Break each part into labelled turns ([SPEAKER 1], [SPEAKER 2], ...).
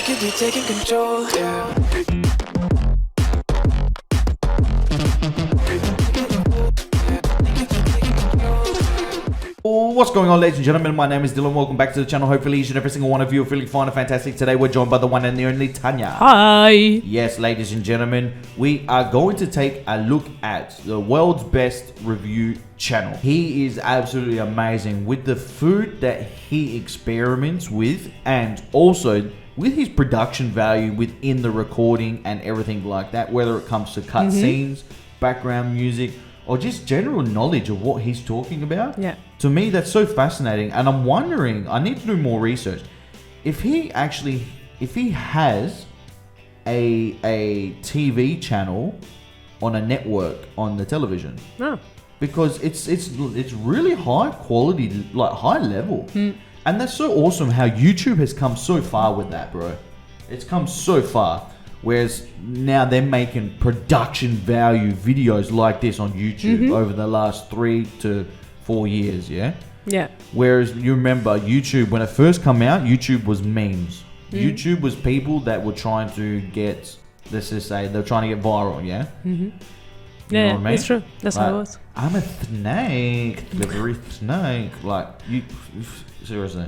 [SPEAKER 1] could be taking control, yeah.
[SPEAKER 2] What's going on, ladies and gentlemen? My name is Dylan. Welcome back to the channel. Hopefully each and every single one of you are feeling fine and fantastic. Today we're joined by the one and the only Tanya.
[SPEAKER 3] Hi.
[SPEAKER 2] Yes, ladies and gentlemen, we are going to take a look at the world's best review channel. He is absolutely amazing with the food that he experiments with, and also with his production value within the recording and everything like that, whether it comes to cut scenes, background music, or just general knowledge of what he's talking about.
[SPEAKER 3] Yeah.
[SPEAKER 2] To me, that's so fascinating, and I'm wondering, I need to do more research. If he has a TV channel on a network on the television.
[SPEAKER 3] Oh.
[SPEAKER 2] Because it's really high quality, like high level. And that's so awesome how YouTube has come so far with that, bro. It's come so far. Whereas now they're making production value videos like this on YouTube over the last 3 to 4 years, yeah?
[SPEAKER 3] Yeah.
[SPEAKER 2] Whereas you remember YouTube, when it first came out, YouTube was memes. YouTube was people that were trying to get, let's just say, they're trying to get viral, yeah? You know what I mean?
[SPEAKER 3] It's true. That's how it was.
[SPEAKER 2] I'm a snake, slippery snake. Like, you, seriously.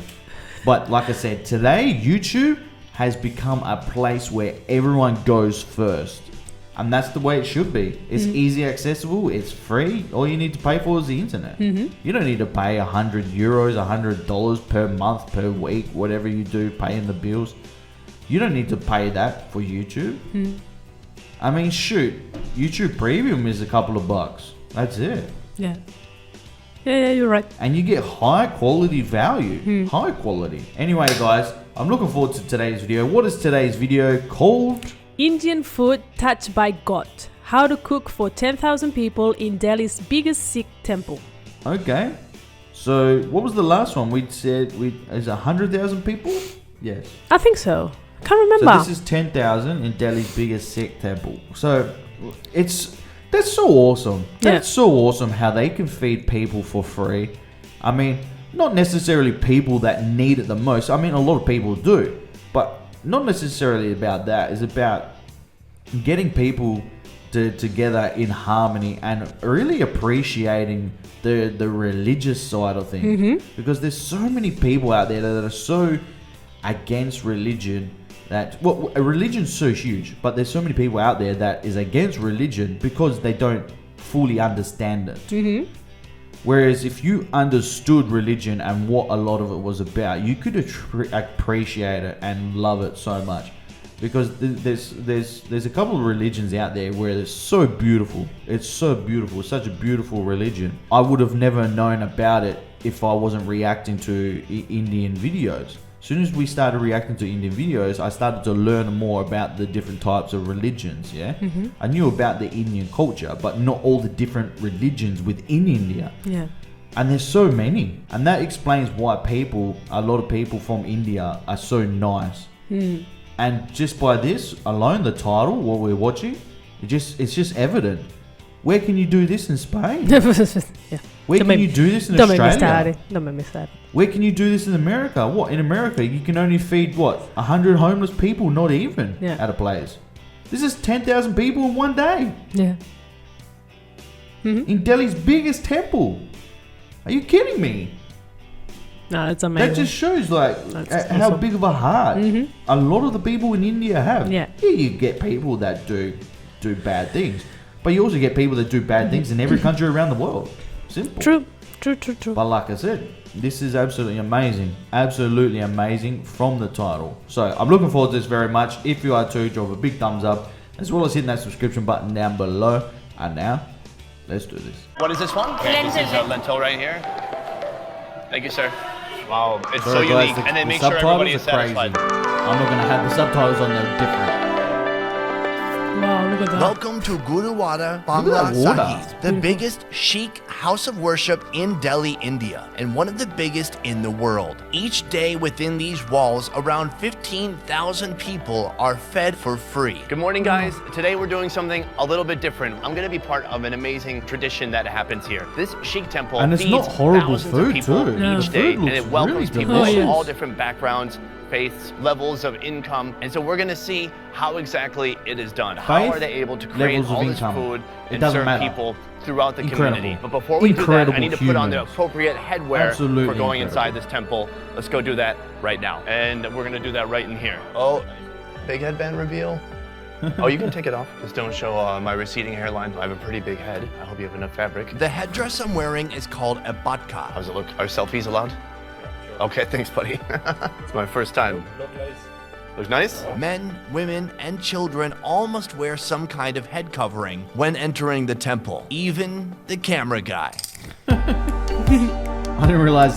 [SPEAKER 2] But like I said, today, YouTube has become a place where everyone goes first. And that's the way it should be. It's easy accessible, it's free. All you need to pay for is the internet. You don't need to pay €100, $100 per month, per week, whatever you do, paying the bills. You don't need to pay that for YouTube. I mean, shoot, YouTube Premium is a couple of bucks. That's it.
[SPEAKER 3] Yeah. Yeah, you're right.
[SPEAKER 2] And you get high quality value. High quality. Anyway, guys, I'm looking forward to today's video. What is today's video called?
[SPEAKER 3] Indian food touched by God. How to cook for 10,000 people in Delhi's biggest Sikh temple.
[SPEAKER 2] Okay. So, what was the last one? We said is 100,000 people? Yes.
[SPEAKER 3] I think so. I can't remember.
[SPEAKER 2] So this is 10,000 in Delhi's biggest Sikh temple. So, that's so awesome. That's so awesome how they can feed people for free. I mean, not necessarily people that need it the most. I mean, a lot of people do. But not necessarily about that. It's about getting people together in harmony and really appreciating the religious side of things. Because there's so many people out there that are so against religion that, well, religion's so huge, but there's so many people out there that is against religion because they don't fully understand it. Whereas if you understood religion and what a lot of it was about, you could appreciate it and love it so much. Because there's a couple of religions out there where it's so beautiful. It's so beautiful. It's such a beautiful religion. I would have never known about it if I wasn't reacting to Indian videos. As soon as we started reacting to Indian videos, I started to learn more about the different types of religions, yeah? I knew about the Indian culture, but not all the different religions within India.
[SPEAKER 3] Yeah.
[SPEAKER 2] And there's so many. And that explains why a lot of people from India are so nice. And just by this alone, the title, what we're watching, it's just evident. Where can you do this in Spain?
[SPEAKER 3] Yeah.
[SPEAKER 2] Where can you do this in Australia?
[SPEAKER 3] Don't make me started.
[SPEAKER 2] Where can you do this in America? What, in America, you can only feed, 100 homeless people, not even, at a place. This is 10,000 people in one day.
[SPEAKER 3] Yeah.
[SPEAKER 2] In Delhi's biggest temple. Are you kidding me?
[SPEAKER 3] No, it's amazing.
[SPEAKER 2] That just shows, how
[SPEAKER 3] awesome.
[SPEAKER 2] big of a heart a lot of the people in India have.
[SPEAKER 3] Yeah.
[SPEAKER 2] You get people that do bad things. But you also get people that do bad things in every country around the world. Simple.
[SPEAKER 3] True.
[SPEAKER 2] But like I said, this is absolutely amazing. Absolutely amazing from the title. So I'm looking forward to this very much. If you are too, drop a big thumbs up, as well as hitting that subscription button down below. And now, let's do this.
[SPEAKER 4] What is this one? Okay, this is a lentil right here. Thank you, sir. Wow, it's so unique. And then make sure everybody is satisfied.
[SPEAKER 2] I'm not going to have the subtitles on there different.
[SPEAKER 3] Wow, look at that.
[SPEAKER 5] Welcome to Gurudwara Bangla Sahib, the biggest Sikh house of worship in Delhi, India, and one of the biggest in the world. Each day within these walls, around 15,000 people are fed for free.
[SPEAKER 4] Good morning, guys. Today we're doing something a little bit different. I'm going to be part of an amazing tradition that happens here. This Sikh temple
[SPEAKER 2] and it's
[SPEAKER 4] feeds
[SPEAKER 2] not horrible
[SPEAKER 4] thousands
[SPEAKER 2] food
[SPEAKER 4] of people
[SPEAKER 2] too.
[SPEAKER 4] each day, and it welcomes
[SPEAKER 2] really
[SPEAKER 4] people
[SPEAKER 2] delicious.
[SPEAKER 4] of all different backgrounds, faiths, levels of income. And so we're going to see how exactly it is done. How
[SPEAKER 2] Faith,
[SPEAKER 4] are they able to create
[SPEAKER 2] levels of
[SPEAKER 4] all this
[SPEAKER 2] income.
[SPEAKER 4] food
[SPEAKER 2] It
[SPEAKER 4] and
[SPEAKER 2] doesn't
[SPEAKER 4] serve
[SPEAKER 2] matter.
[SPEAKER 4] people throughout the
[SPEAKER 2] Incredible.
[SPEAKER 4] community? But before we do that, I
[SPEAKER 2] Incredible
[SPEAKER 4] need to put on the
[SPEAKER 2] humans.
[SPEAKER 4] appropriate headwear
[SPEAKER 2] Absolutely
[SPEAKER 4] for going
[SPEAKER 2] incredible.
[SPEAKER 4] inside this temple. Let's go do that right now. And we're going to do that right in here. Oh, big headband reveal. Oh, you can take it off. Just don't show my receding hairline. I have a pretty big head. I hope you have enough fabric.
[SPEAKER 5] The headdress I'm wearing is called a batka.
[SPEAKER 4] How's it look? Are selfies allowed? Okay, thanks, buddy. It's my first time. Looks nice?
[SPEAKER 5] Men, women, and children all must wear some kind of head covering when entering the temple. Even the camera guy.
[SPEAKER 2] I didn't realize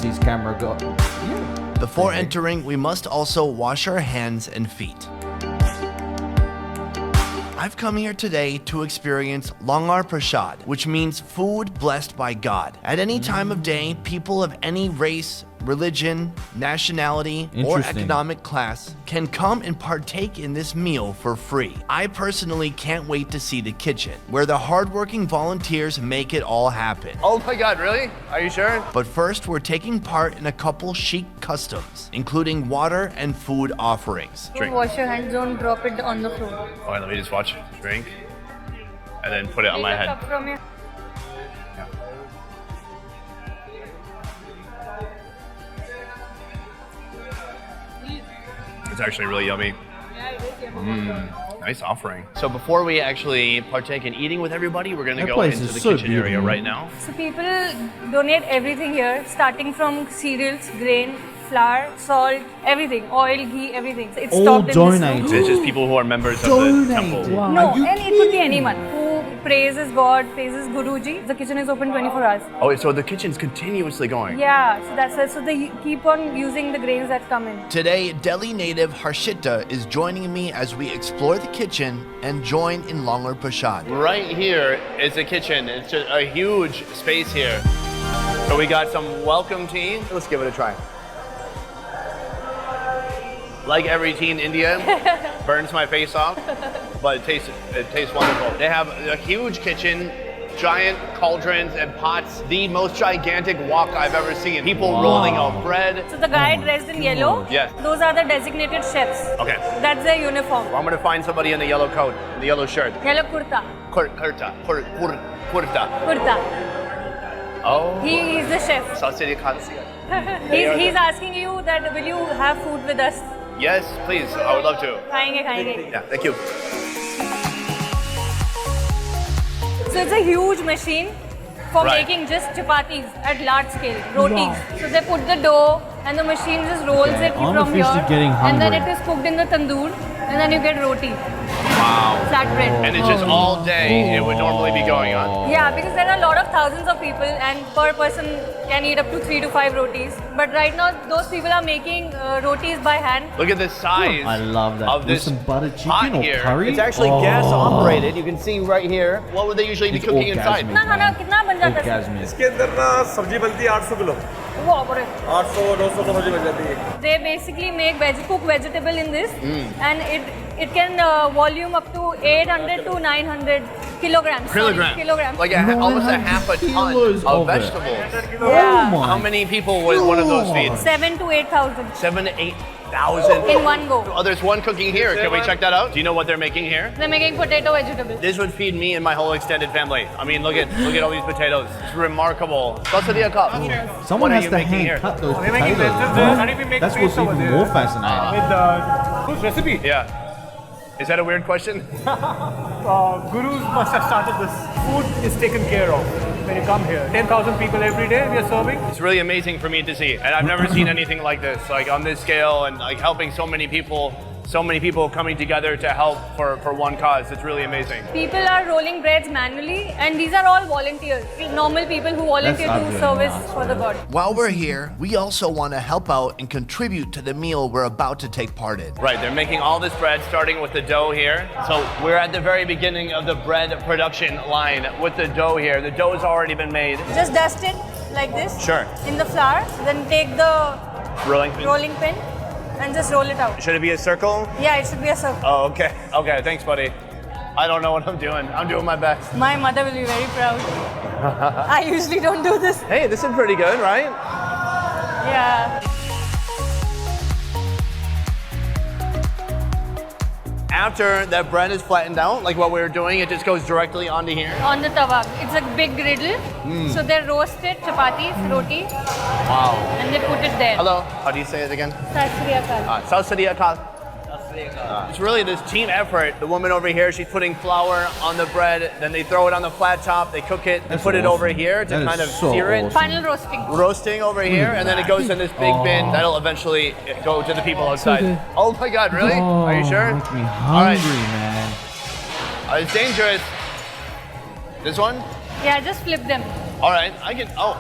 [SPEAKER 2] his camera got.
[SPEAKER 5] Before entering, we must also wash our hands and feet. I've come here today to experience Langar Prasad, which means food blessed by God. At any time of day, people of any race, religion, nationality, or
[SPEAKER 2] Interesting.
[SPEAKER 5] economic class can come and partake in this meal for free. I personally can't wait to see the kitchen, where the hardworking volunteers make it all happen.
[SPEAKER 4] Oh my God, really? Are you sure?
[SPEAKER 5] But first, we're taking part in a couple chic customs, including water and food offerings.
[SPEAKER 4] Drink.
[SPEAKER 6] Don't wash your hands, don't drop it on the floor.
[SPEAKER 4] All right, let me just watch. Drink. And then put it on my
[SPEAKER 6] Take a
[SPEAKER 4] head.
[SPEAKER 6] cup from here.
[SPEAKER 4] It's actually really yummy. Nice offering. So before we actually partake in eating with everybody, we're gonna
[SPEAKER 2] That
[SPEAKER 4] go
[SPEAKER 2] place
[SPEAKER 4] into
[SPEAKER 2] is
[SPEAKER 4] the
[SPEAKER 2] so
[SPEAKER 4] kitchen area
[SPEAKER 2] beautiful.
[SPEAKER 4] right now.
[SPEAKER 6] So people donate everything here, starting from cereals, grain, flour, salt, everything, oil, ghee, everything. So it's
[SPEAKER 2] All
[SPEAKER 6] stocked in this
[SPEAKER 2] donated.
[SPEAKER 6] room.
[SPEAKER 4] So it's just people who are members of the
[SPEAKER 2] Donated.
[SPEAKER 4] temple.
[SPEAKER 3] Wow.
[SPEAKER 6] No,
[SPEAKER 2] Are you
[SPEAKER 6] and it could be
[SPEAKER 2] kidding?
[SPEAKER 6] anyone who praises God, praises Guruji. The kitchen is open 24 hours.
[SPEAKER 4] Oh, so the kitchen's continuously going.
[SPEAKER 6] Yeah, so that's it. So they keep on using the grains that come in.
[SPEAKER 5] Today, Delhi native Harshita is joining me as we explore the kitchen and join in Langar Prasad.
[SPEAKER 4] Right here is the kitchen. It's just a huge space here. So we got some welcome tea. Let's give it a try. Like every tea in India, burns my face off, but it tastes wonderful. They have a huge kitchen, giant cauldrons and pots, the most gigantic wok I've ever seen. People rolling out bread.
[SPEAKER 6] So the guy dressed in yellow,
[SPEAKER 4] Yes.
[SPEAKER 6] those are the designated chefs.
[SPEAKER 4] Okay.
[SPEAKER 6] That's their uniform.
[SPEAKER 4] I'm gonna find somebody in the yellow coat, in the yellow shirt.
[SPEAKER 6] Yellow kurta.
[SPEAKER 4] Kurta.
[SPEAKER 6] Kurta.
[SPEAKER 4] Oh.
[SPEAKER 6] He is the chef.
[SPEAKER 4] Sausage khansi.
[SPEAKER 6] He's asking you that will you have food with us?
[SPEAKER 4] Yes, please. I would love to.
[SPEAKER 6] खाएंगे.
[SPEAKER 4] Yeah, thank you.
[SPEAKER 6] So it's a huge machine for
[SPEAKER 4] Right.
[SPEAKER 6] making just chapatis at large scale, rotis. So they put the dough and the machine just rolls it
[SPEAKER 2] I'm
[SPEAKER 6] from here.
[SPEAKER 2] officially getting
[SPEAKER 6] And then
[SPEAKER 2] hungry.
[SPEAKER 6] it is cooked in the tandoor and then you get roti,
[SPEAKER 4] Wow.
[SPEAKER 6] flatbread.
[SPEAKER 4] And it's just all day it would normally be going on.
[SPEAKER 6] Yeah, because there are a lot of thousands of people and per person can eat up to 3 to 5 rotis. But right now those people are making rotis by hand.
[SPEAKER 4] Look at the size
[SPEAKER 2] I love that.
[SPEAKER 4] of
[SPEAKER 2] With
[SPEAKER 4] this
[SPEAKER 2] some butter chicken
[SPEAKER 4] pot
[SPEAKER 2] or
[SPEAKER 4] here.
[SPEAKER 2] curry.
[SPEAKER 4] It's actually
[SPEAKER 2] Oh.
[SPEAKER 4] gas operated. You can see right here. What would they usually be
[SPEAKER 2] It's
[SPEAKER 4] cooking inside?
[SPEAKER 2] orgasmic.
[SPEAKER 6] कितना खाना कितना बन जाता है?
[SPEAKER 2] Orgasmic.
[SPEAKER 7] इसके अंदर ना सब्जी बनती है 800 किलो
[SPEAKER 6] वो बोले
[SPEAKER 7] 800-900 की सब्जी बन जाती है
[SPEAKER 6] they basically make cook vegetable in this and it can volume up to 800 to 900 kilograms. Kilograms.
[SPEAKER 4] Like almost a half a ton
[SPEAKER 2] kilos
[SPEAKER 4] of
[SPEAKER 2] of it.
[SPEAKER 4] vegetables.
[SPEAKER 6] Yeah.
[SPEAKER 2] Oh my
[SPEAKER 4] How many people would one of those feed?
[SPEAKER 6] 7 to 8,000
[SPEAKER 4] 7 to 8,000.
[SPEAKER 6] in one go.
[SPEAKER 4] Oh, there's one cooking here. Can we check that out? Do you know what they're making here?
[SPEAKER 6] They're making potato vegetable.
[SPEAKER 4] This would feed me and my whole extended family. I mean, look at all these potatoes. It's remarkable. Salsa cup.
[SPEAKER 2] Someone
[SPEAKER 4] What are
[SPEAKER 2] has
[SPEAKER 4] you
[SPEAKER 2] to
[SPEAKER 4] making
[SPEAKER 2] hand
[SPEAKER 4] here?
[SPEAKER 2] cut those
[SPEAKER 7] We're making
[SPEAKER 2] potatoes.
[SPEAKER 7] lentils there, and we make
[SPEAKER 2] That's
[SPEAKER 7] paste
[SPEAKER 2] what's
[SPEAKER 7] over
[SPEAKER 2] even
[SPEAKER 7] there.
[SPEAKER 2] more fascinating.
[SPEAKER 7] with whose recipe?
[SPEAKER 4] Yeah. Is that a weird question?
[SPEAKER 7] Gurus must have started this. Food is taken care of when you come here. 10,000 people every day we are serving.
[SPEAKER 4] It's really amazing for me to see, and I've never seen anything like this, like on this scale, and like helping so many people coming together to help for one cause. It's really amazing.
[SPEAKER 6] People are rolling breads manually and these are all volunteers. Normal people who volunteer
[SPEAKER 2] That's
[SPEAKER 6] to
[SPEAKER 2] ugly.
[SPEAKER 6] service for the God.
[SPEAKER 5] While we're here, we also want to help out and contribute to the meal we're about to take part in.
[SPEAKER 4] Right, they're making all this bread, starting with the dough here. So we're at the very beginning of the bread production line with the dough here. The dough has already been made.
[SPEAKER 6] Just dust it like this
[SPEAKER 4] Sure.
[SPEAKER 6] in the flour, then take the
[SPEAKER 4] Rolling pin.
[SPEAKER 6] rolling pin and just roll it out.
[SPEAKER 4] Should it be a circle?
[SPEAKER 6] Yeah, it should be a circle.
[SPEAKER 4] Oh, okay. Okay, thanks, buddy. I don't know what I'm doing. I'm doing my best.
[SPEAKER 6] My mother will be very proud. I usually don't do this.
[SPEAKER 4] Hey, this is pretty good, right?
[SPEAKER 6] Yeah.
[SPEAKER 4] after that bread is flattened out, like what we were doing, it just goes directly onto here.
[SPEAKER 6] On the tawa. It's a big griddle. So they roasted chapatis, roti,
[SPEAKER 4] Wow.
[SPEAKER 6] and they put it there.
[SPEAKER 4] Hello. How do you say it again?
[SPEAKER 6] Sat Sri Akal.
[SPEAKER 4] South City Akal. It's really this team effort. The woman over here, she's putting flour on the bread, then they throw it on the flat top, they cook it, they
[SPEAKER 2] That's
[SPEAKER 4] put it over
[SPEAKER 2] awesome.
[SPEAKER 4] here to
[SPEAKER 2] That is
[SPEAKER 4] kind of
[SPEAKER 2] so
[SPEAKER 4] sear it.
[SPEAKER 2] awesome.
[SPEAKER 6] Final roasting.
[SPEAKER 4] Roasting over here, and then it goes in this big bin that'll eventually go to the people outside.
[SPEAKER 3] good.
[SPEAKER 4] Oh my God, really? Are you sure?
[SPEAKER 2] Makes me
[SPEAKER 4] All right.
[SPEAKER 2] hungry, man.
[SPEAKER 4] It's dangerous. This one?
[SPEAKER 6] Yeah, just flip them.
[SPEAKER 4] All right, I can. Oh,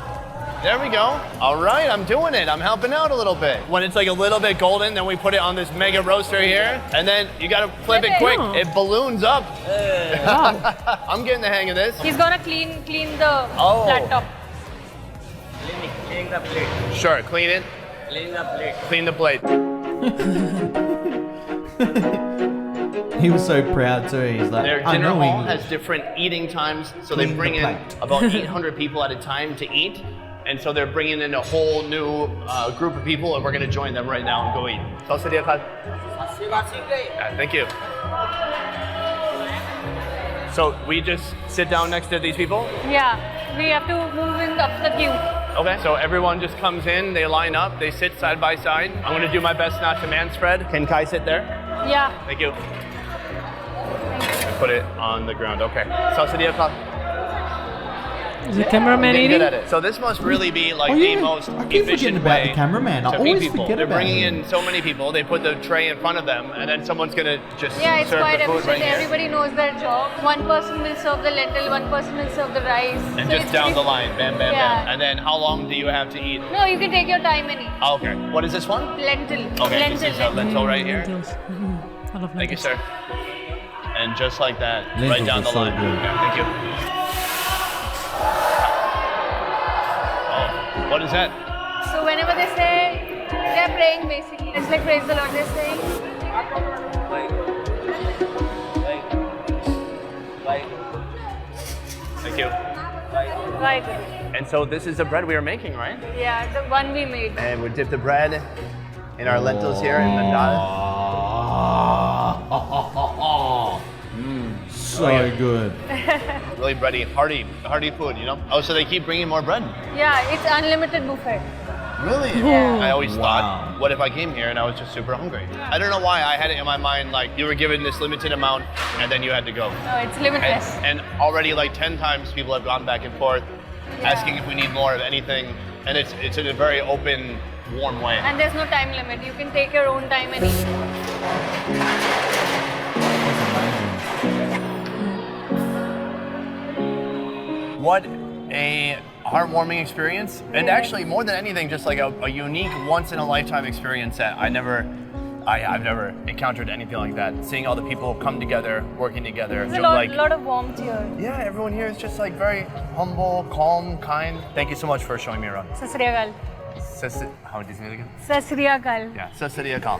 [SPEAKER 4] there we go. All right, I'm doing it. I'm helping out a little bit. When it's like a little bit golden, then we put it on this mega roaster here, and then you gotta flip it quick.
[SPEAKER 3] Oh.
[SPEAKER 4] It balloons up.
[SPEAKER 3] Wow.
[SPEAKER 4] I'm getting the hang of this.
[SPEAKER 6] He's gonna clean the
[SPEAKER 4] Oh.
[SPEAKER 6] flat top.
[SPEAKER 8] Clean the plate.
[SPEAKER 4] Sure, clean it.
[SPEAKER 8] Clean the plate.
[SPEAKER 4] Clean the plate.
[SPEAKER 2] He was so proud too. He's like,
[SPEAKER 4] Their
[SPEAKER 2] I
[SPEAKER 4] dinner
[SPEAKER 2] know
[SPEAKER 4] hall
[SPEAKER 2] English.
[SPEAKER 4] has different eating times, so
[SPEAKER 2] Clean
[SPEAKER 4] they bring
[SPEAKER 2] the
[SPEAKER 4] in
[SPEAKER 2] plate.
[SPEAKER 4] about 800 people at a time to eat. And so they're bringing in a whole new group of people, and we're going to join them right now and go eat. Thank you. So we just sit down next to these people?
[SPEAKER 6] Yeah, we have to move in up the queue.
[SPEAKER 4] Okay. So everyone just comes in, they line up, they sit side by side. I'm going to do my best not to man spread. Can Kai sit there?
[SPEAKER 6] Yeah.
[SPEAKER 4] Thank you. I put it on the ground. Okay.
[SPEAKER 3] Is the cameraman
[SPEAKER 4] Getting
[SPEAKER 3] eating?
[SPEAKER 4] good at it. So this must really be like
[SPEAKER 2] Oh,
[SPEAKER 4] the
[SPEAKER 2] yeah.
[SPEAKER 4] most
[SPEAKER 2] I keep
[SPEAKER 4] efficient
[SPEAKER 2] forgetting about
[SPEAKER 4] way
[SPEAKER 2] the cameraman. I
[SPEAKER 4] to
[SPEAKER 2] always
[SPEAKER 4] feed people.
[SPEAKER 2] forget
[SPEAKER 4] They're
[SPEAKER 2] about
[SPEAKER 4] bringing
[SPEAKER 2] him.
[SPEAKER 4] in so many people. They put the tray in front of them, and then someone's gonna just
[SPEAKER 6] Yeah, it's
[SPEAKER 4] serve
[SPEAKER 6] quite
[SPEAKER 4] the food
[SPEAKER 6] efficient.
[SPEAKER 4] right here.
[SPEAKER 6] Everybody knows their job. One person will serve the lentil, one person will serve the rice.
[SPEAKER 4] And
[SPEAKER 6] So
[SPEAKER 4] just
[SPEAKER 6] it's
[SPEAKER 4] down the
[SPEAKER 6] really-
[SPEAKER 4] line, bam, bam,
[SPEAKER 6] Yeah.
[SPEAKER 4] bam. And then how long do you have to eat?
[SPEAKER 6] No, you can take your time and eat.
[SPEAKER 4] Oh, okay. What is this one?
[SPEAKER 6] Lentil.
[SPEAKER 4] Okay,
[SPEAKER 6] lentil.
[SPEAKER 4] this is a lentil right here.
[SPEAKER 3] Lentils. Mhm. I love
[SPEAKER 4] Thank you,
[SPEAKER 3] lentils.
[SPEAKER 4] sir. And just like that,
[SPEAKER 2] Lentils
[SPEAKER 4] right down
[SPEAKER 2] are
[SPEAKER 4] the
[SPEAKER 2] so
[SPEAKER 4] line.
[SPEAKER 2] good.
[SPEAKER 4] Okay, thank you. Oh, what is that?
[SPEAKER 6] So whenever they say, they're praying basically. It's like praise the Lord, they're saying.
[SPEAKER 4] Thank you.
[SPEAKER 6] Right.
[SPEAKER 4] And so this is the bread we are making, right?
[SPEAKER 6] Yeah, the one we made.
[SPEAKER 4] And we dip the bread in our lentils here in the dal.
[SPEAKER 2] So good.
[SPEAKER 4] Really bready, hearty food, you know? Oh, so they keep bringing more bread?
[SPEAKER 6] Yeah, it's unlimited buffet.
[SPEAKER 4] Really?
[SPEAKER 6] Yeah.
[SPEAKER 4] I always
[SPEAKER 2] Wow.
[SPEAKER 4] thought, what if I came here and I was just super hungry? I don't know why I had it in my mind like you were given this limited amount and then you had to go.
[SPEAKER 6] No, it's limitless.
[SPEAKER 4] And already like 10 times people have gone back and forth asking if we need more of anything. And it's in a very open, warm way.
[SPEAKER 6] And there's no time limit. You can take your own time and eat.
[SPEAKER 4] What a heartwarming experience. And actually, more than anything, just like a unique, once-in-a-lifetime experience that I've never encountered anything like that. Seeing all the people come together, working together.
[SPEAKER 6] There's a lot of warmth here.
[SPEAKER 4] Yeah, everyone here is just like very humble, calm, kind. Thank you so much for showing me around.
[SPEAKER 6] Sat Sri Akal.
[SPEAKER 4] How do you say it again?
[SPEAKER 6] Sat Sri Akal.
[SPEAKER 4] Yeah, Sat Sri Akal.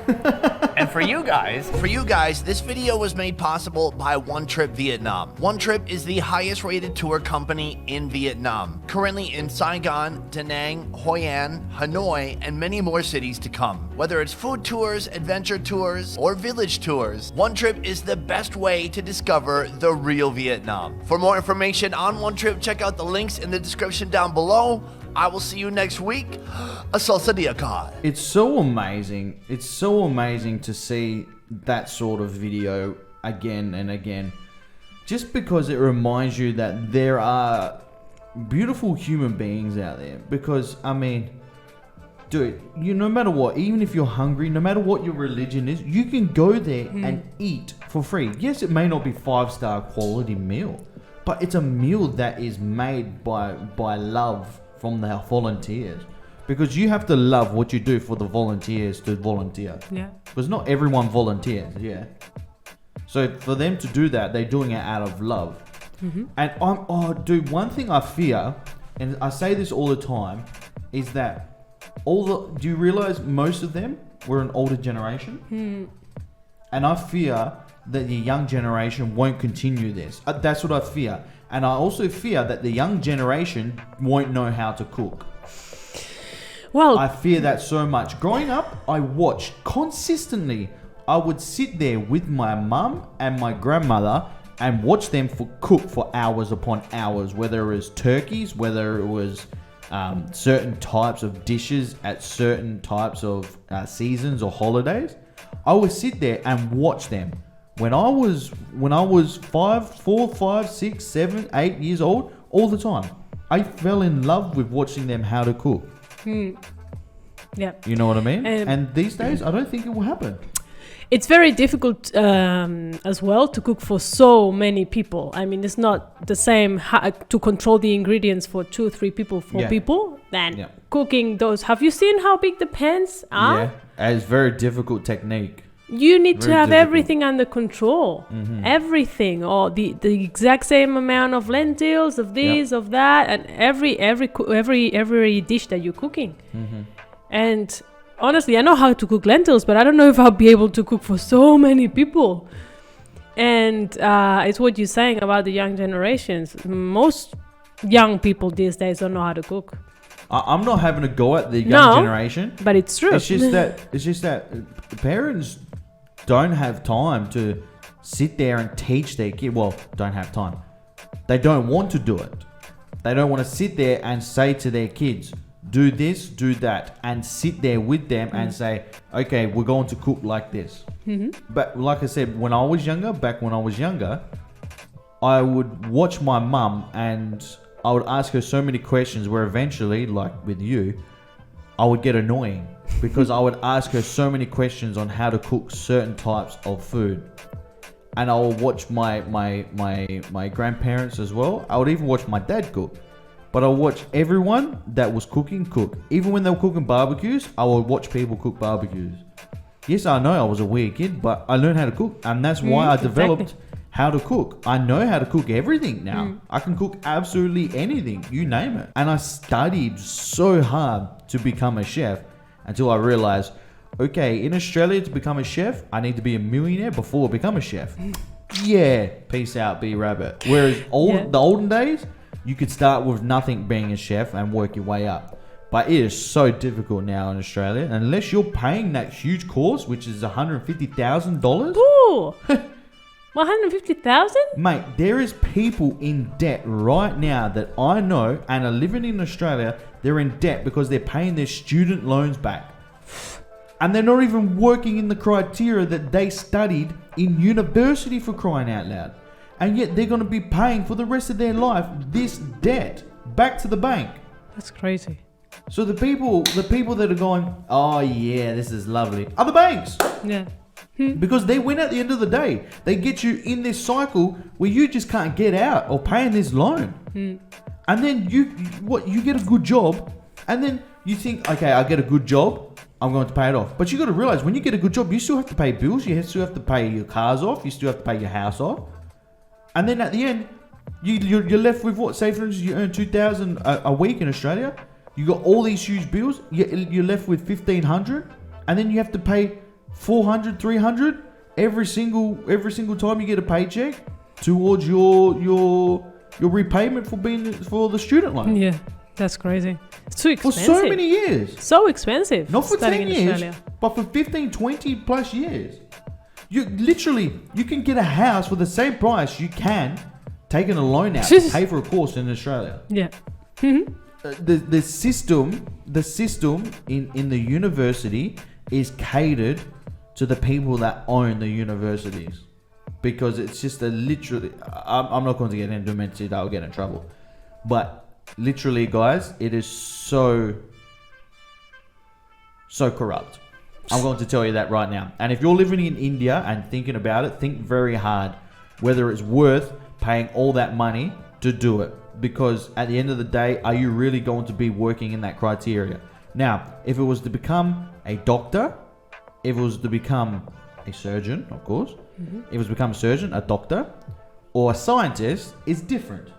[SPEAKER 4] And for you guys,
[SPEAKER 5] this video was made possible by One Trip Vietnam. One Trip is the highest rated tour company in Vietnam, currently in Saigon, Da Nang, Hoi An, Hanoi, and many more cities to come. Whether it's food tours, adventure tours, or village tours, One Trip is the best way to discover the real Vietnam. For more information on One Trip, check out the links in the description down below. I will see you next week. Asal
[SPEAKER 2] It's so amazing. It's so amazing to see that sort of video again and again. Just because it reminds you that there are beautiful human beings out there. Because, I mean, dude, no matter what, even if you're hungry, no matter what your religion is, you can go there and eat for free. Yes, it may not be 5-star quality meal, but it's a meal that is made by love from the volunteers, because you have to love what you do for the volunteers to volunteer.
[SPEAKER 3] Yeah.
[SPEAKER 2] Because not everyone volunteers. Yeah. So for them to do that, they're doing it out of love. And dude, one thing I fear, and I say this all the time, is that do you realize most of them were an older generation? And I fear that the young generation won't continue this. That's what I fear. And I also fear that the young generation won't know how to cook.
[SPEAKER 3] Well,
[SPEAKER 2] I fear that so much. Growing up, I watched consistently. I would sit there with my mum and my grandmother and watch them cook for hours upon hours, whether it was turkeys, whether it was certain types of dishes at certain types of seasons or holidays. I would sit there and watch them. When I was 4, 5, 6, 7, 8 years old, all the time, I fell in love with watching them how to cook.
[SPEAKER 3] Yeah.
[SPEAKER 2] You know what I mean? And these days, I don't think it will happen.
[SPEAKER 3] It's very difficult as well to cook for so many people. I mean, it's not the same to control the ingredients for 2 or 3 people, 4 people, than cooking those. Have you seen how big the pans are?
[SPEAKER 2] Yeah, it's very difficult technique.
[SPEAKER 3] You need to have
[SPEAKER 2] difficult.
[SPEAKER 3] everything under control. Everything, or the exact same amount of lentils, of this, of that, and every dish that you're cooking. And honestly, I know how to cook lentils, but I don't know if I'll be able to cook for so many people. And it's what you're saying about the young generations. Most young people these days don't know how to cook.
[SPEAKER 2] I'm not having a go at the young generation,
[SPEAKER 3] but it's true.
[SPEAKER 2] It's just that parents don't have time to sit there and teach their kid. Well, don't have time. They don't want to do it. They don't want to sit there and say to their kids, do this, do that, and sit there with them and say, okay, we're going to cook like this. But like I said, when I was younger, I would watch my mum and I would ask her so many questions where eventually, like with you, I would get annoying because I would ask her so many questions on how to cook certain types of food. And I would watch my grandparents as well. I would even watch my dad cook. But I would watch everyone that was cooking cook. Even when they were cooking barbecues, I would watch people cook barbecues. Yes, I know I was a weird kid, but I learned how to cook. And that's why I developed how to cook. I know how to cook everything now. I can cook absolutely anything, you name it. And I studied so hard to become a chef until I realized, okay, in Australia to become a chef, I need to be a millionaire before I become a chef. Yeah, peace out, B Rabbit. Whereas the olden days, you could start with nothing being a chef and work your way up. But it is so difficult now in Australia. Unless you're paying that huge course, which is $150,000.
[SPEAKER 3] Ooh! 150,000?
[SPEAKER 2] Mate, there is people in debt right now that I know and are living in Australia. They're in debt because they're paying their student loans back. And they're not even working in the criteria that they studied in university, for crying out loud. And yet they're going to be paying for the rest of their life this debt back to the bank.
[SPEAKER 3] That's crazy.
[SPEAKER 2] So the people that are going, oh yeah, this is lovely, are the banks.
[SPEAKER 3] Yeah.
[SPEAKER 2] Because they win at the end of the day. They get you in this cycle where you just can't get out or paying this loan. And then you get a good job, and then you think, okay, I get a good job, I'm going to pay it off. But you got to realize, when you get a good job, you still have to pay bills, you still have to pay your cars off, you still have to pay your house off. And then at the end, you're left with what? Say for instance, you earn $2,000 a week in Australia. You got all these huge bills. You're left with $1,500, and then you have to pay $400, $300 every single time you get a paycheck towards your repayment for the student loan.
[SPEAKER 3] Yeah, that's crazy. It's too expensive.
[SPEAKER 2] For so many years.
[SPEAKER 3] So expensive.
[SPEAKER 2] Not for 10 years,
[SPEAKER 3] Australia.
[SPEAKER 2] but for 15, 20 plus years. You can get a house for the same price you can taking a loan out to pay for a course in Australia.
[SPEAKER 3] Yeah.
[SPEAKER 2] The system in the university is catered to the people that own the universities, because it's just literally. I'm not going to get into it. I'll get in trouble, but literally, guys, it is so corrupt. I'm going to tell you that right now. And if you're living in India and thinking about it, think very hard whether it's worth paying all that money to do it. Because at the end of the day, are you really going to be working in that criteria? Now, if it was to become a doctor, if it was to become a surgeon, of course, if it was to become a surgeon, a doctor, or a scientist, it's different.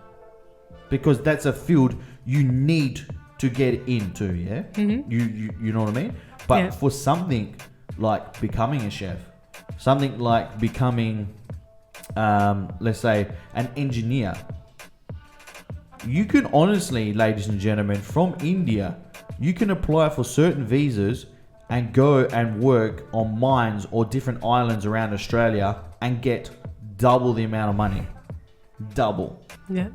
[SPEAKER 2] Because that's a field you need to get into, yeah? You know what I mean? But for something like becoming a chef, something like becoming, let's say, an engineer, you can honestly, ladies and gentlemen, from India, you can apply for certain visas and go and work on mines or different islands around Australia and get double the amount of money. Double.
[SPEAKER 3] Yeah.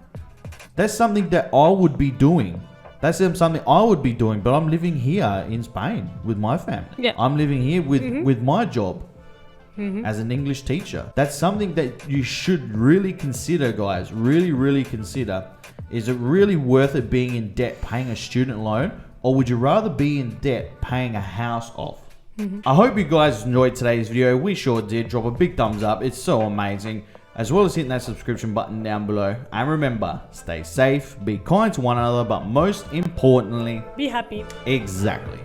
[SPEAKER 2] That's something that I would be doing. That's something I would be doing, but I'm living here in Spain with my family.
[SPEAKER 3] Yeah.
[SPEAKER 2] I'm living here with my job as an English teacher. That's something that you should really consider, guys. Really, really consider. Is it really worth it being in debt paying a student loan, or would you rather be in debt paying a house off? I hope you guys enjoyed today's video. We sure did. Drop a big thumbs up. It's so amazing. As well as hitting that subscription button down below. And remember, stay safe, be kind to one another, but most importantly,
[SPEAKER 3] Be happy.
[SPEAKER 2] exactly.